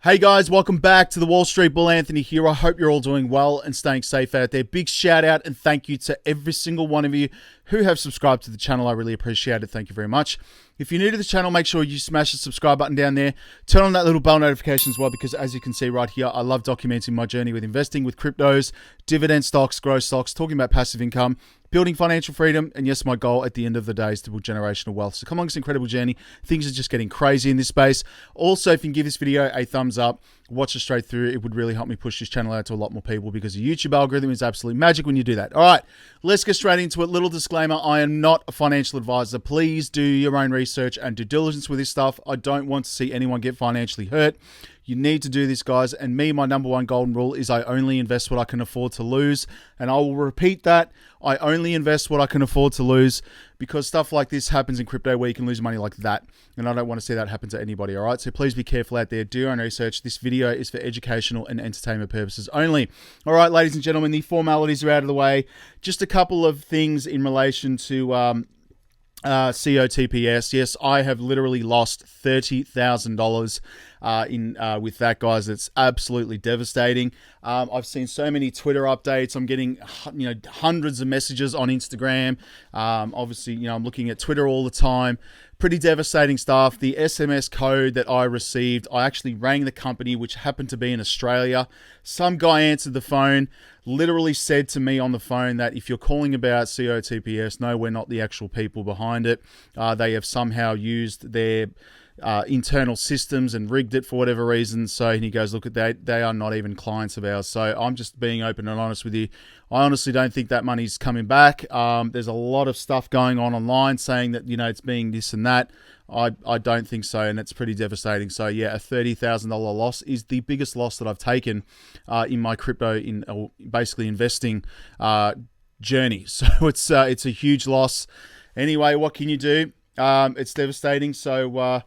Hey guys, welcome back to the Wall Street Bull. Anthony here. I hope you're all doing well and staying safe out there. Big shout out and thank you to every single one of you who have subscribed to the channel. I really appreciate it. Thank you very much. If you're new to the channel, make sure you smash the subscribe button down there. Turn on that little bell notification as well, because as you can see right here, I love documenting my journey with investing with cryptos, dividend stocks, growth stocks, talking about passive income, building financial freedom, and yes, my goal at the end of the day is to build generational wealth. So come on, this incredible journey. Things are just getting crazy in this space. Also, if you can give this video a thumbs up, watch it straight through, it would really help me push this channel out to a lot more people, because the YouTube algorithm is absolutely magic when you do that. All right, let's get straight into it. Little disclaimer, I am not a financial advisor. Please do your own research and due diligence with this stuff. I don't want to see anyone get financially hurt. You need to do this, guys. And me, my number one golden rule is I only invest what I can afford to lose. And I will repeat that. I only invest what I can afford to lose, because stuff like this happens in crypto where you can lose money like that. And I don't want to see that happen to anybody, all right? So please be careful out there. Do your own research. This video is for educational and entertainment purposes only. All right, ladies and gentlemen, the formalities are out of the way. Just a couple of things in relation to COTPS. Yes, I have literally lost $30,000 with that, guys. It's absolutely devastating. I've seen so many Twitter updates. I'm getting hundreds of messages on Instagram. Obviously, I'm looking at Twitter all the time. Pretty devastating stuff. The SMS code that I received, I actually rang the company, which happened to be in Australia. Some guy answered the phone, literally said to me on the phone that if you're calling about COTPS, no, we're not the actual people behind it. They have somehow used their internal systems and rigged it for whatever reason. So he goes, look at that, they are not even clients of ours. So I'm just being open and honest with you. I honestly don't think that money's coming back. There's a lot of stuff going on online saying that, it's being this and that. I don't think so, and it's pretty devastating. So yeah, a $30,000 loss is the biggest loss that I've taken in my crypto, basically investing journey. So it's a huge loss. Anyway, what can you do? It's devastating. So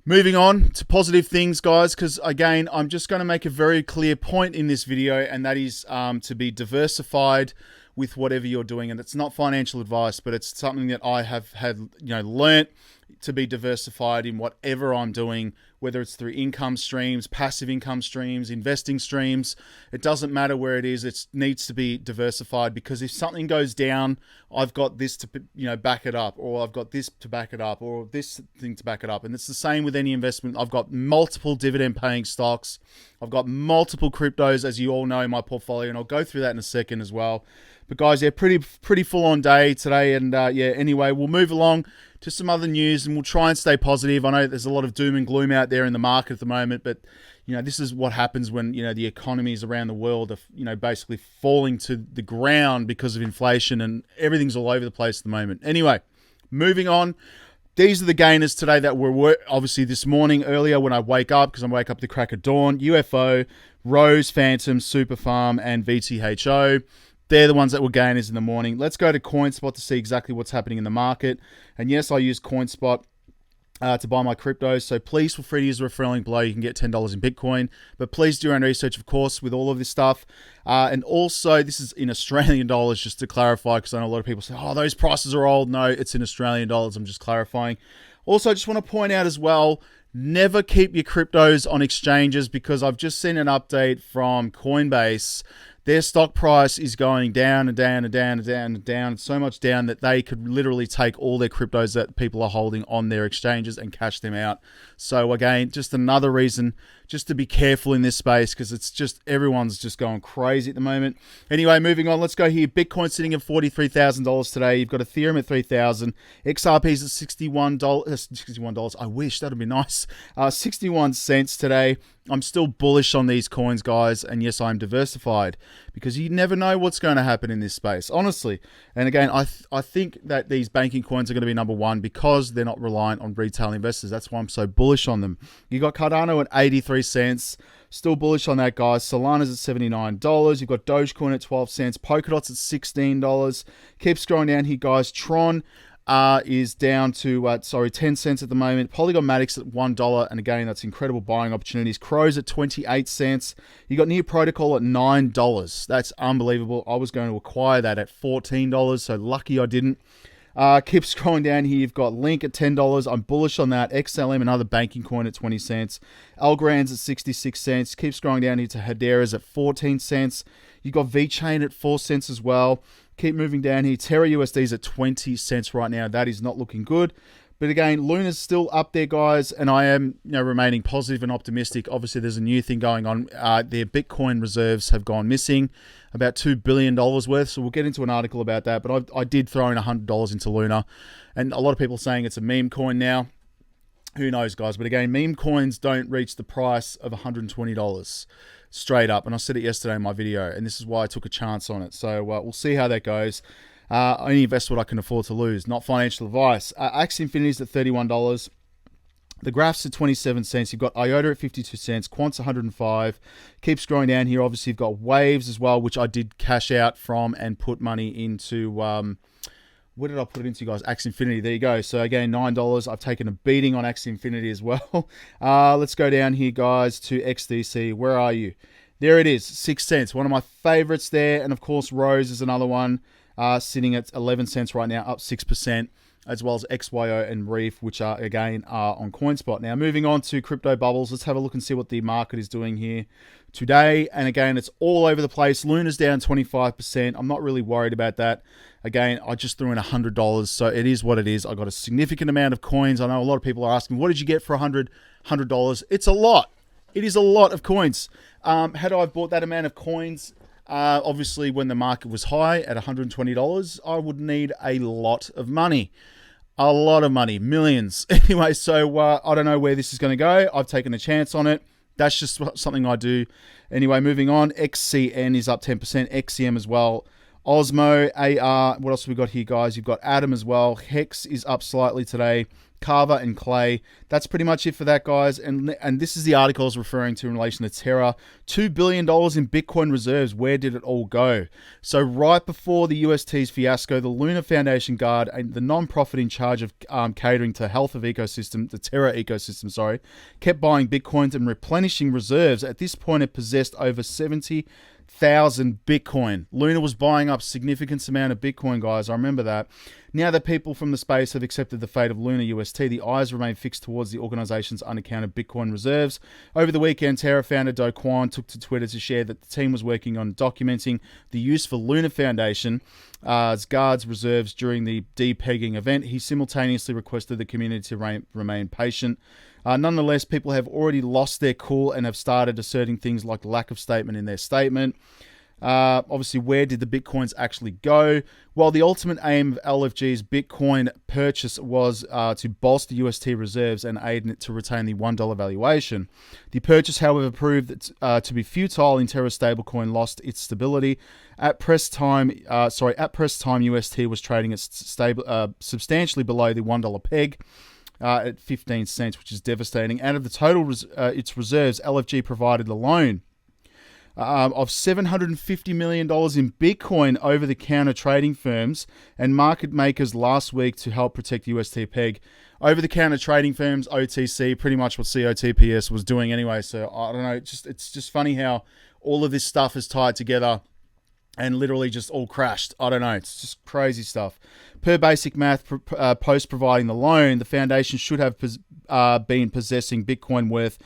moving on to positive things, guys, because again, I'm just going to make a very clear point in this video, and that is to be diversified with whatever you're doing. And it's not financial advice, but it's something that I have had, learnt to be diversified in whatever I'm doing, whether it's through income streams, passive income streams, investing streams. It doesn't matter where it is. It needs to be diversified, because if something goes down, I've got this to, back it up, or I've got this to back it up, or this thing to back it up. And it's the same with any investment. I've got multiple dividend paying stocks. I've got multiple cryptos, as you all know, in my portfolio, and I'll go through that in a second as well. But guys, yeah, pretty full on day today. And yeah, anyway, we'll move along to some other news, and we'll try and stay positive. I know there's a lot of doom and gloom out there in the market at the moment, but this is what happens when the economies around the world are basically falling to the ground because of inflation, and everything's all over the place at the moment. Anyway, moving on. These are the gainers today that were obviously this morning earlier when I wake up, because I wake up at the crack of dawn. UFO, Rose, Phantom, Superfarm, and VTHO. They're the ones that were gainers in the morning. Let's go to CoinSpot to see exactly what's happening in the market. And yes, I use CoinSpot to buy my cryptos. So please feel free to use the referral link below. You can get $10 in Bitcoin. But please do your own research, of course, with all of this stuff. And also, this is in Australian dollars, just to clarify, because I know a lot of people say, oh, those prices are old. No, it's in Australian dollars. I'm just clarifying. Also, I just want to point out as well, never keep your cryptos on exchanges, because I've just seen an update from Coinbase. Their stock price is going down and down and down and down and down, so much down that they could literally take all their cryptos that people are holding on their exchanges and cash them out. So again, just another reason just to be careful in this space, because it's just, everyone's just going crazy at the moment. Anyway, moving on, let's go here. Bitcoin sitting at $43,000 today. You've got Ethereum at $3,000. XRP's at $61. I wish, that'd be nice. 61 cents today. I'm still bullish on these coins, guys. And yes, I'm diversified, because you never know what's going to happen in this space, honestly. And again, I think that these banking coins are going to be number one, because they're not reliant on retail investors. That's why I'm so bullish on them. You got Cardano at 83 cents. Still bullish on that, guys. Solana's at $79. You've got Dogecoin at 12 cents. Polkadot's at $16. Keep scrolling down here, guys. Tron is down to 10 cents at the moment. Polygon Matic's at $1, and again, that's incredible buying opportunities. Crow's at 28 cents. You got Near Protocol at $9. That's unbelievable. I was going to acquire that at $14, so lucky I didn't. Keep scrolling down here. You've got Link at $10. I'm bullish on that. XLM, another banking coin at 20 cents. Algorand's at 66 cents. Keep scrolling down here to Hedera's at 14 cents. You've got VeChain at 4 cents as well. Keep moving down here. Terra USD's at 20 cents right now. That is not looking good. But again, Luna's still up there, guys, and I am remaining positive and optimistic. Obviously, there's a new thing going on. Their Bitcoin reserves have gone missing, about $2 billion worth. So we'll get into an article about that. But I did throw in $100 into Luna, and a lot of people saying it's a meme coin now. Who knows, guys? But again, meme coins don't reach the price of $120 straight up. And I said it yesterday in my video, and this is why I took a chance on it. So we'll see how that goes. I only invest what I can afford to lose, not financial advice. Axie Infinity's at $31. The Graph's at 27 cents. You've got IOTA at 52 cents. Quant's 105. Keep scrolling down here. Obviously, you've got Waves as well, which I did cash out from and put money into. Where did I put it into, guys? Axie Infinity. There you go. So again, $9. I've taken a beating on Axie Infinity as well. Let's go down here, guys, to XDC. Where are you? There it is, 6 cents. One of my favorites there. And of course, Rose is another one. Sitting at 11 cents right now, up 6%, as well as XYO and Reef, which are on CoinSpot. Now, moving on to crypto bubbles, let's have a look and see what the market is doing here today. And again, it's all over the place. Luna's down 25%. I'm not really worried about that. Again, I just threw in $100, so it is what it is. I got a significant amount of coins. I know a lot of people are asking, what did you get for $100? It's a lot. It is a lot of coins. Had I bought that amount of coins, obviously, when the market was high at $120, I would need a lot of money. A lot of money. Millions. Anyway, so I don't know where this is going to go. I've taken a chance on it. That's just something I do. Anyway, moving on. XCN is up 10%. XCM as well. Osmo, AR. What else have we got here, guys? You've got Atom as well. Hex is up slightly today. Carver and Clay. That's pretty much it for that, guys. And this is the article I was referring to in relation to Terra. $2 billion in Bitcoin reserves. Where did it all go? So right before the UST's fiasco, the Luna Foundation Guard, the non-profit in charge of catering to health of ecosystem, the Terra ecosystem, sorry, kept buying Bitcoins and replenishing reserves. At this point, it possessed over 70,000 Bitcoin. Luna was buying up significant amount of Bitcoin, guys. I remember that. Now that people from the space have accepted the fate of LUNA-UST, the eyes remain fixed towards the organization's unaccounted Bitcoin reserves. Over the weekend, Terra founder Do Kwon took to Twitter to share that the team was working on documenting the use for Luna Foundation's guards reserves during the depegging event. He simultaneously requested the community to remain patient. Nonetheless, people have already lost their cool and have started asserting things like lack of statement in their statement. Obviously, where did the Bitcoins actually go? Well, the ultimate aim of LFG's Bitcoin purchase was to bolster UST reserves and aid in it to retain the $1 valuation. The purchase, however, proved to be futile in Terra's stablecoin lost its stability. At press time, UST was trading at substantially below the $1 peg. At 15 cents, which is devastating. Out of the total its reserves, LFG provided a loan of $750 million in Bitcoin over-the-counter trading firms and market makers last week to help protect UST peg. Over-the-counter trading firms, OTC, pretty much what COTPS was doing anyway. So I don't know. It's just funny how all of this stuff is tied together and literally just all crashed. I don't know. It's just crazy stuff. Per basic math, post providing the loan, the foundation should have been possessing Bitcoin worth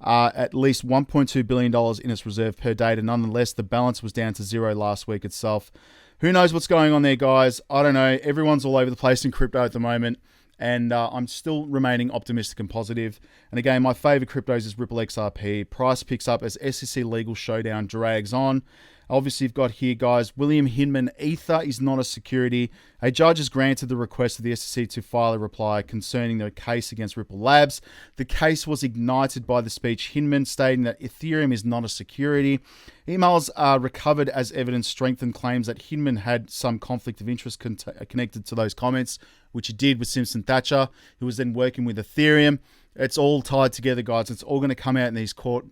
at least $1.2 billion in its reserve per data. Nonetheless, the balance was down to zero last week itself. Who knows what's going on there, guys? I don't know. Everyone's all over the place in crypto at the moment. And I'm still remaining optimistic and positive. And again, my favorite cryptos is Ripple XRP. Price picks up as SEC legal showdown drags on. Obviously, you've got here, guys, William Hinman, Ether is not a security. A judge has granted the request of the SEC to file a reply concerning the case against Ripple Labs. The case was ignited by the speech Hinman stating that Ethereum is not a security. Emails recovered as evidence strengthened claims that Hinman had some conflict of interest connected to those comments, which he did with Simpson Thacher, who was then working with Ethereum. It's all tied together, guys. It's all going to come out in these court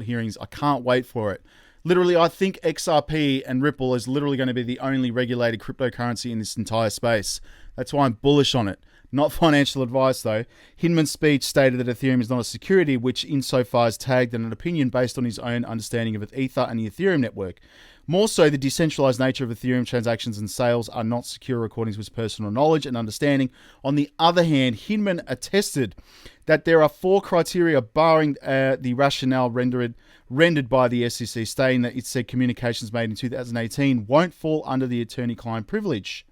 hearings. I can't wait for it. Literally, I think XRP and Ripple is literally going to be the only regulated cryptocurrency in this entire space. That's why I'm bullish on it. Not financial advice, though. Hinman's speech stated that Ethereum is not a security, which insofar as tagged an opinion based on his own understanding of Ether and the Ethereum network. More so, the decentralized nature of Ethereum transactions and sales are not secure according to his personal knowledge and understanding. On the other hand, Hinman attested that there are 4 criteria barring the rationale rendered by the SEC, stating that it said communications made in 2018 won't fall under the attorney-client privilege.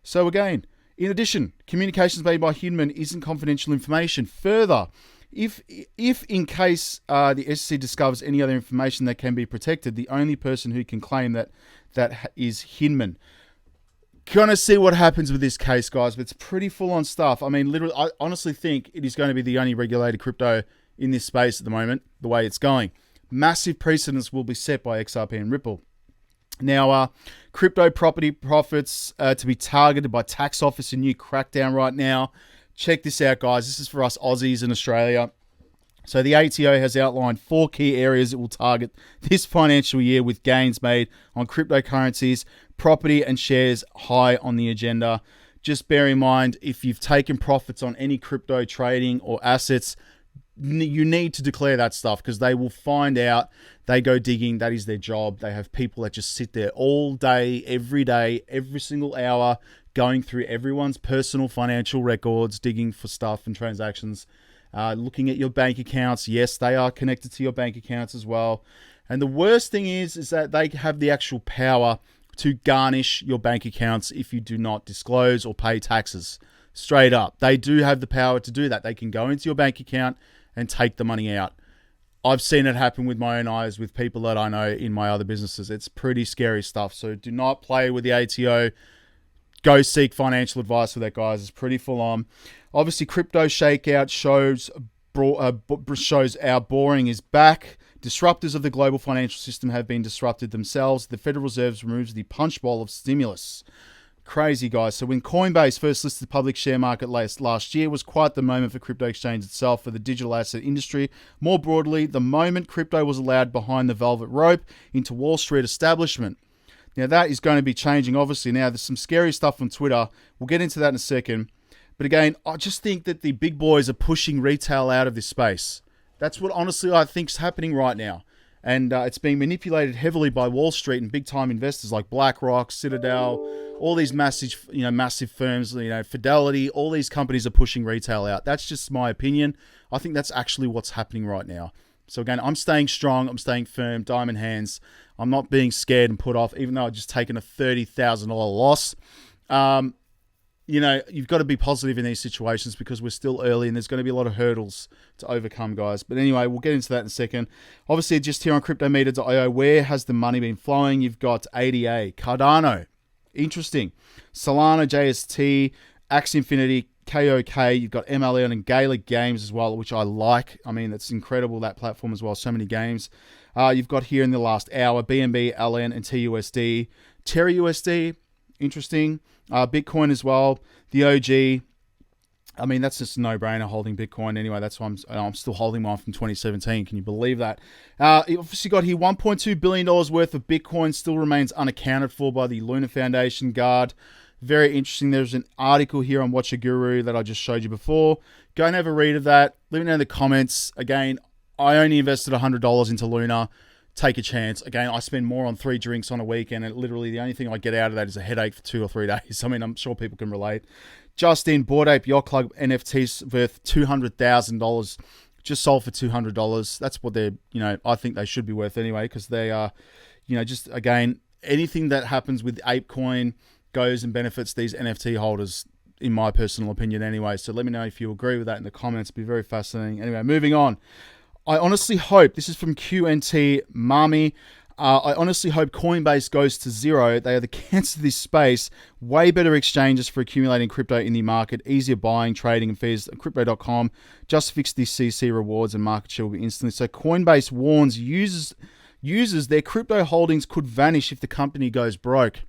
So again, in addition, communications made by Hinman isn't confidential information. Further, if in case the SEC discovers any other information that can be protected, the only person who can claim that is Hinman. Gonna see what happens with this case, guys, but it's pretty full-on stuff. I mean, literally, I honestly think it is going to be the only regulated crypto in this space at the moment, the way it's going. Massive precedents will be set by XRP and Ripple. Now, crypto property profits to be targeted by tax office in new crackdown right now. Check this out, guys. This is for us Aussies in Australia. So the ATO has outlined 4 key areas it will target this financial year with gains made on cryptocurrencies, property and shares high on the agenda. Just bear in mind, if you've taken profits on any crypto trading or assets, you need to declare that stuff because they will find out. They go digging. That is their job. They have people that just sit there all day, every single hour, going through everyone's personal financial records, digging for stuff and transactions, looking at your bank accounts. Yes, they are connected to your bank accounts as well. And the worst thing is that they have the actual power to garnish your bank accounts if you do not disclose or pay taxes. Straight up. They do have the power to do that. They can go into your bank account and take the money out. I've seen it happen with my own eyes with people that I know in my other businesses. It's pretty scary stuff. So do not play with the ATO. Go seek financial advice with that, guys. It's pretty full on. Obviously, crypto shakeout shows our boring is back. Disruptors of the global financial system have been disrupted themselves. The Federal Reserve removes the punch bowl of stimulus. Crazy, guys. So when Coinbase first listed the public share market last year was quite the moment for crypto exchange itself, for the digital asset industry. More broadly, the moment crypto was allowed behind the velvet rope into Wall Street establishment. Now that is going to be changing, obviously. Now there's some scary stuff on Twitter. We'll get into that in a second. But again, I just think that the big boys are pushing retail out of this space. That's what honestly I think is happening right now. And it's being manipulated heavily by Wall Street and big-time investors like BlackRock, Citadel, all these massive firms, Fidelity. All these companies are pushing retail out. That's just my opinion. I think that's actually what's happening right now. So again, I'm staying strong. I'm staying firm, diamond hands. I'm not being scared and put off, even though I've just taken a $30,000 loss. You've got to be positive in these situations because we're still early and there's going to be a lot of hurdles to overcome, guys. But anyway, we'll get into that in a second. Obviously, just here on cryptometer.io, where has the money been flowing? You've got ADA, Cardano, interesting, Solana, JST, Axie Infinity, KOK. You've got MLN and Gaelic Games as well, which I like. I mean, it's incredible, that platform as well. So many games. You've got here in the last hour, BNB, LN, and TUSD. Terra USD, interesting. Bitcoin as well. The OG. I mean, that's just a no-brainer holding Bitcoin. Anyway, that's why I'm still holding mine from 2017. Can you believe that? You obviously got here $1.2 billion worth of Bitcoin still remains unaccounted for by the Luna Foundation Guard. Very interesting. There's an article here on Watch a Guru that I just showed you before. Go and have a read of that. Leave it down in the comments. Again, I only invested $100 into Luna. Take a chance. Again, I spend more on 3 drinks on a weekend, and literally the only thing I get out of that is a headache for 2 or 3 days. I mean, I'm sure people can relate. Justin, Bored Ape Yacht Club NFTs worth $200,000. Just sold for $200. That's what they're, I think they should be worth anyway, because they are, just again, anything that happens with ApeCoin goes and benefits these NFT holders, in my personal opinion anyway. So let me know if you agree with that in the comments. It'd be very fascinating. Anyway, moving on. I honestly hope, this is from QNT Mami, I honestly hope Coinbase goes to zero. They are the cancer of this space. Way better exchanges for accumulating crypto in the market. Easier buying, trading, and fees. Crypto.com. Just fix the CC rewards and market share will be instantly. So Coinbase warns users their crypto holdings could vanish if the company goes broke.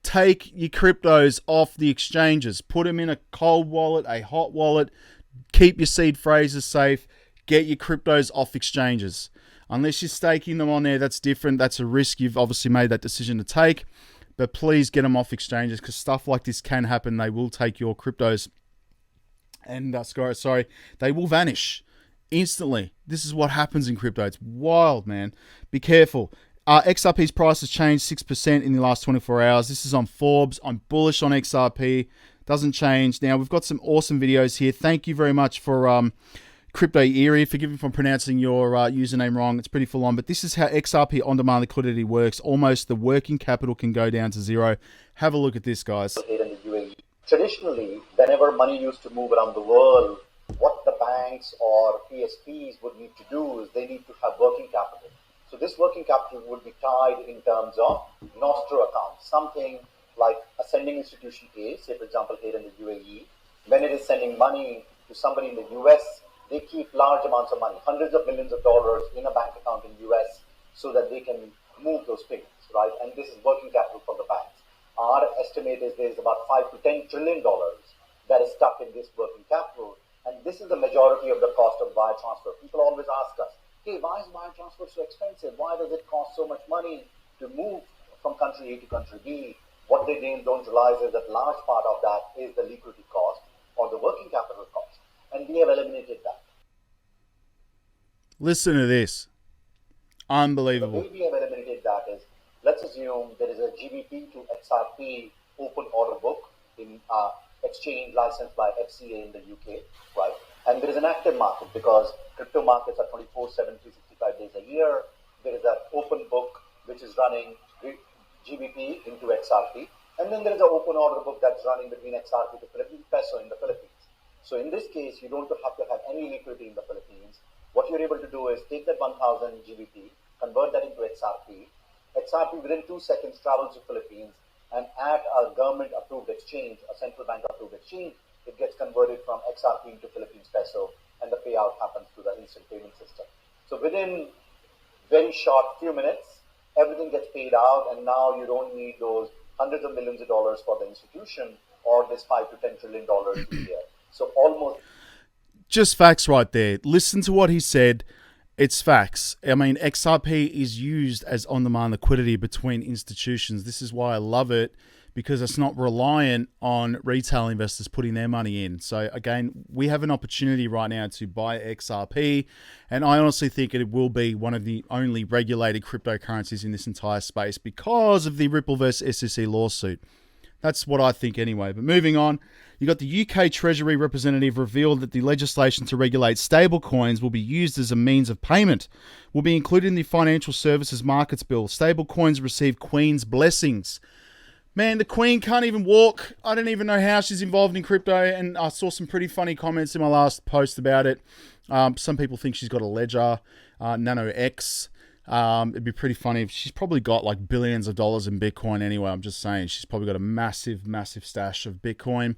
Take your cryptos off the exchanges. Put them in a cold wallet, a hot wallet. Keep your seed phrases safe. Get your cryptos off exchanges. Unless you're staking them on there, that's different. That's a risk. You've obviously made that decision to take. But please get them off exchanges because stuff like this can happen. They will take your cryptos and they will vanish instantly. This is what happens in crypto. It's wild, man. Be careful. XRP's price has changed 6% in the last 24 hours. This is on Forbes. I'm bullish on XRP. Doesn't change. Now, we've got some awesome videos here. Thank you very much for Crypto Eerie. Forgive me if I'm pronouncing your username wrong. It's pretty full on. But this is how XRP on-demand liquidity works. Almost the working capital can go down to zero. Have a look at this, guys. Traditionally, whenever money used to move around the world, what the banks or PSPs would need to do is they need to have working capital. So this working capital would be tied in terms of nostro accounts, something like a sending institution A, say for example here in the UAE, when it is sending money to somebody in the US, they keep large amounts of money, hundreds of millions of dollars in a bank account in US so that they can move those payments, right? And this is working capital for the banks. Our estimate is there's about $5 to $10 trillion that is stuck in this working capital. And this is the majority of the cost of wire transfer. People always ask us, hey, why is wire transfer so expensive? Why does it cost so much money to move from country A to country B? What they don't realize is that large part of that is the liquidity cost or the working capital cost. And we have eliminated that. Listen to this. Unbelievable. The way we have eliminated that is, let's assume there is a GBP to XRP open order book in exchange licensed by FCA in the UK, right? And there is an active market because crypto markets are 24/7, 365 days a year. There is an open book which is running GBP into XRP. And then there is an open order book that's running between XRP to Philippine peso in the Philippines. So in this case, you don't have to have any liquidity in the Philippines. What you're able to do is take that 1000 GBP, convert that into XRP. XRP within 2 seconds travels to Philippines, and at a government approved exchange, a central bank approved exchange, it gets converted from XRP into Philippines peso, and the payout happens to the instant payment system. So within very short few minutes, everything gets paid out, and now you don't need those hundreds of millions of dollars for the institution or this $5 to $10 trillion a year. So almost just facts right there. Listen to what he said. It's facts. I mean, XRP is used as on-demand liquidity between institutions. This is why I love it, because it's not reliant on retail investors putting their money in. So again, we have an opportunity right now to buy XRP, and I honestly think it will be one of the only regulated cryptocurrencies in this entire space because of the Ripple versus SEC lawsuit. That's what I think anyway. But moving on, you got the UK Treasury representative revealed that the legislation to regulate stablecoins will be used as a means of payment. Will be included in the Financial Services Markets Bill. Stablecoins receive Queen's blessings. Man, the Queen can't even walk. I don't even know how she's involved in crypto, and I saw some pretty funny comments in my last post about it. Some people think she's got a ledger, Nano X. It'd be pretty funny if she's probably got like billions of dollars in Bitcoin anyway. I'm just saying she's probably got a massive stash of Bitcoin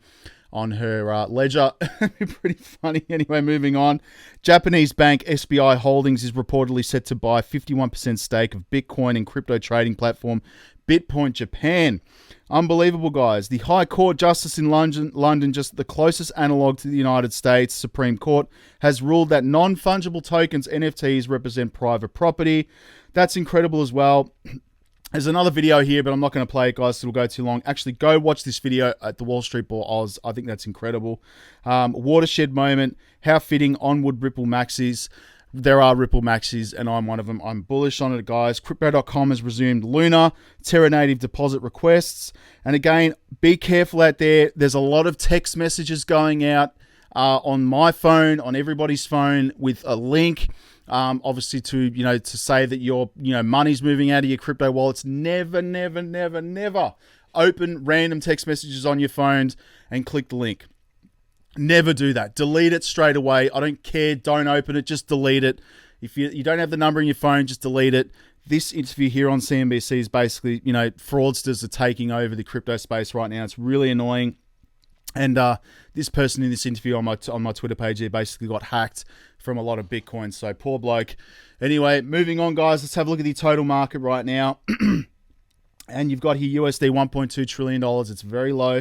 on her ledger. It'd be pretty funny. Anyway, moving on. Japanese bank SBI Holdings is reportedly set to buy 51% stake of Bitcoin and crypto trading platform Bitpoint Japan. Unbelievable, guys. The High Court Justice in London, just the closest analog to the United States Supreme Court, has ruled that non-fungible tokens, NFTs, represent private property. That's incredible as well. There's another video here, but I'm not going to play it, guys. It'll go too long. Actually, go watch this video at the Wall Street Bull Oz. I think that's incredible. Watershed moment. How fitting. Onward Ripple Maxis. There are Ripple Maxis, and I'm one of them. I'm bullish on it, guys. Crypto.com has resumed Luna, Terra native deposit requests. And again, be careful out there. There's a lot of text messages going out on my phone, on everybody's phone, with a link, obviously to say that your money's moving out of your crypto wallets. Never open random text messages on your phones and click the link. Never do that. Delete it straight away. I don't care. Don't open it. Just delete it. If you don't have the number in your phone, just delete it. This interview here on CNBC is basically, fraudsters are taking over the crypto space right now. It's really annoying. And this person in this interview on my Twitter page here basically got hacked from a lot of Bitcoin. So poor bloke. Anyway, moving on, guys. Let's have a look at the total market right now. And you've got here USD $1.2 trillion. It's very low.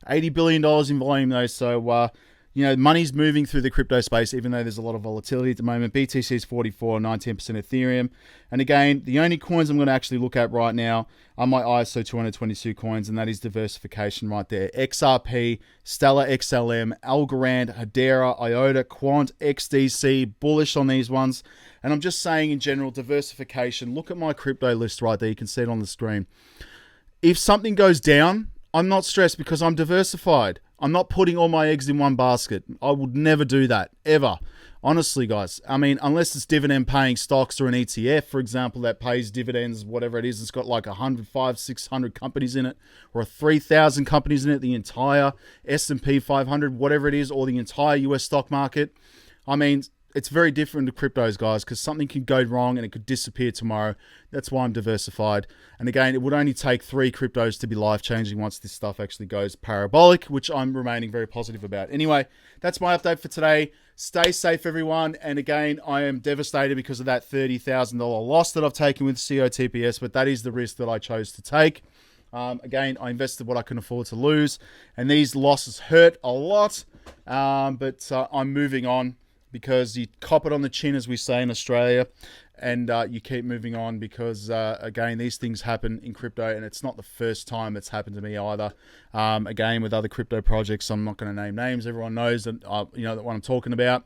$80 billion in volume, though. So money's moving through the crypto space, even though there's a lot of volatility at the moment. BTC is 44, 19% Ethereum. And again, the only coins I'm going to actually look at right now are my ISO 222 coins, and that is diversification right there. XRP, Stellar XLM, Algorand, Hedera, IOTA, Quant, XDC, bullish on these ones. And I'm just saying in general, diversification. Look at my crypto list right there. You can see it on the screen. If something goes down, I'm not stressed because I'm diversified. I'm not putting all my eggs in one basket. I would never do that, ever. Honestly, guys. I mean, unless it's dividend paying stocks or an ETF, for example, that pays dividends, whatever it is, it's got like 105, 600 companies in it, or 3,000 companies in it, the entire S&P 500, whatever it is, or the entire US stock market. I mean, it's very different to cryptos, guys, because something can go wrong and it could disappear tomorrow. That's why I'm diversified. And again, it would only take 3 cryptos to be life-changing once this stuff actually goes parabolic, which I'm remaining very positive about. Anyway, that's my update for today. Stay safe, everyone. And again, I am devastated because of that $30,000 loss that I've taken with COTPS, but that is the risk that I chose to take. Again, I invested what I can afford to lose, and these losses hurt a lot, but I'm moving on. Because you cop it on the chin, as we say in Australia, and you keep moving on because, again, these things happen in crypto, and it's not the first time it's happened to me either. Again, with other crypto projects, I'm not going to name names. Everyone knows that, that what I'm talking about,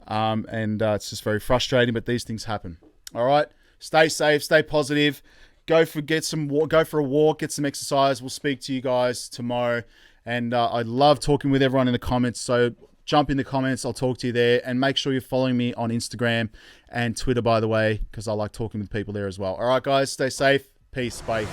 and it's just very frustrating, but these things happen. All right, stay safe, stay positive, go for a walk, get some exercise. We'll speak to you guys tomorrow, and I love talking with everyone in the comments, so jump in the comments. I'll talk to you there. And make sure you're following me on Instagram and Twitter, by the way, because I like talking with people there as well. All right, guys, stay safe. Peace. Bye.